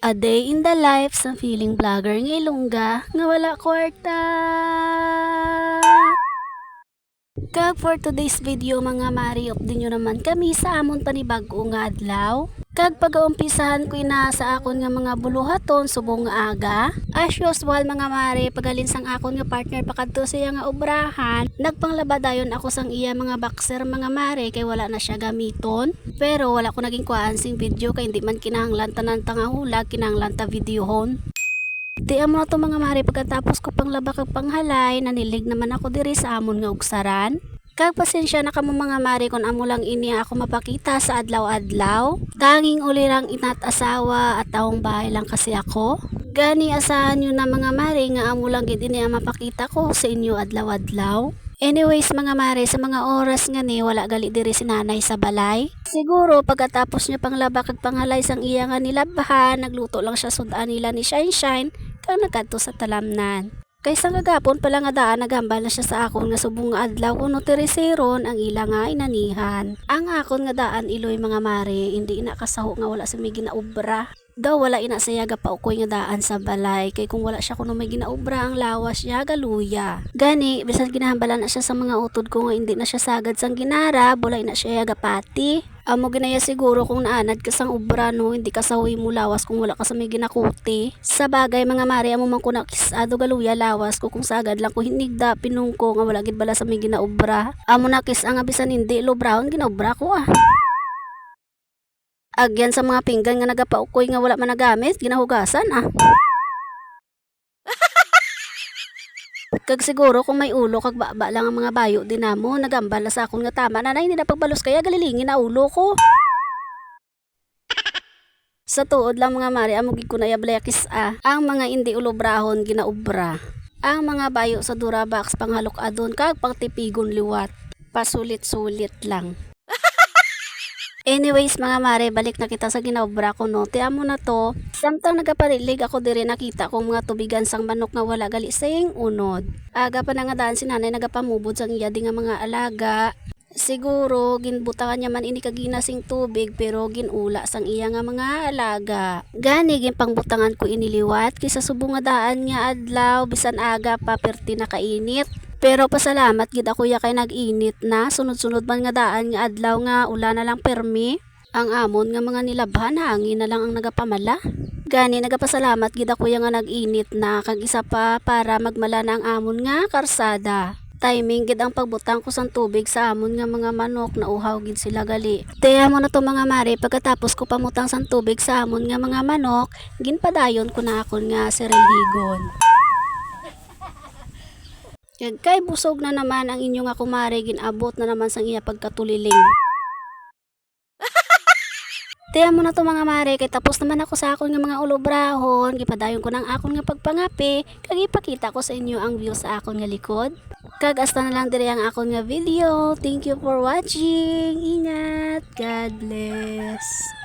A day in the life sa feeling vlogger ng Ilongga nga wala kwarta. Kag for today's video mga mari, update nyo naman kami sa amon panibag-o nga adlaw. Kag pag-uumpisahan ko ina sa akon nga mga buluhaton subong nga aga. As usual mga mari, pagalin sang akon nga partner pakadto siya nga obrahan, nagpanglaba dayon ako sang iya mga boxer mga mari kay wala na siya gamiton. Pero wala ko naging kuhaan sing video kay hindi man kinahanglan tanan nga hulag, kinahanglan ta videohon. Tiyan mo na to mga mari, pagkatapos ko panglaba kag panghalay, nanilig naman ako diri sa amon nga ugsaran. Kag pasensya na kamo mga mari kung amo lang ini ako mapakita sa adlaw-adlaw. Tanging ulirang inat asawa at taong bahay lang kasi ako. Gani asahan nyo na mga mari nga amo lang gid ini ang mapakita ko sa inyo adlaw-adlaw. Anyways mga mare, sa mga oras nga ni wala gali diri si nanay sa balay. Siguro pagkatapos niya panglaba kag panghalay sang iya nga nilabahan, nagluto lang siya sudan nila ni Shine kag nagkadto sa talamnan. Kaysa kagapon pala nga daan nagambal na siya sa akon nga subong nga adlaw kuno teresiron ang ila nga inanihan. Ang akon nga daan iloy mga mare, hindi ina kasaho nga wala sa may ginaobra. Daw wala ina saya gapaukoy nga daan sa balay kay kung wala siya kuno may ginaobra ang lawas siya galuya. Gani bisan ginahambalan na siya sa mga utod ko nga hindi na siya sagad sang ginara, wala ina siya gapati. Amo ginaya siguro kung naanad ka sang obra no, hindi ka sawi mo lawas kung wala ka sa may ginakuti. Sa bagay mga mari, amo man ko nakisado galuya lawas ko kung sagad lang ko hinigda pinungko nga wala gid bala sa may ginaobra. Amo nakis ang bisan hindi lo brown ginaobra ko ah. Agyan sa mga pinggan nga nagapaukoy nga wala man nagamit, ginahugasan ah. Kag siguro kung may ulo kag baba lang ang mga bayo din namo, nagambal na sa akon nga tama na hindi na pagbalos kaya galilingin na ulo ko. Sa tuod lang mga mari, amugig ko na yablekis ah. Ang mga hindi ulobrahon ginaobra. Ang mga bayo sa Durabox panghalok adon kag pangtipigon liwat. Pasulit-sulit lang. Anyways mga mare, balik na kita sa ginaobra ko no. Tiyan mo na to. Samtang nagaparilig ako diri nakita kong mga tubigan sang manok nga wala gali saying unod. Aga pa na nga daan si nanay nagapamubod sang iya di nga mga alaga. Siguro ginbutangan niya man ini kaginasing tubig pero ginula sang iya nga mga alaga. Gani ginpangbutangan ko iniliwat kisa subong nga daan nga adlaw bisan aga pa perti na kainit. Pero pasalamat gid ako ya kay nag-init na, sunod-sunod man nga daan nga adlaw nga ula na lang permi. Ang amon nga mga nilabhan hangin na lang ang nagapamala. Gani nagapasalamat gid ako ya nga nag-init na kag isa pa para magmala na ang amon nga karsada. Timing gid ang pagbutang ko sang tubig sa amon nga mga manok na uhaw gid sila gali. Tiyan mo na to mga mari, pagkatapos ko pamutang sang tubig sa amon nga mga manok, ginpadayon ko na akon nga serelhigon. Kay busog na naman ang inyo nga kumare, ginabot na naman sang iya pagkatuliling. Tiyan mo na to mga mare, kay tapos naman ako sa akon nga mga ulobrahon, gipadayon ko ng akon nga pagpangapi, kag ipakita ko sa inyo ang view sa akon nga likod. Kag hasta na lang diri ang akon nga video. Thank you for watching. Ingat. God bless.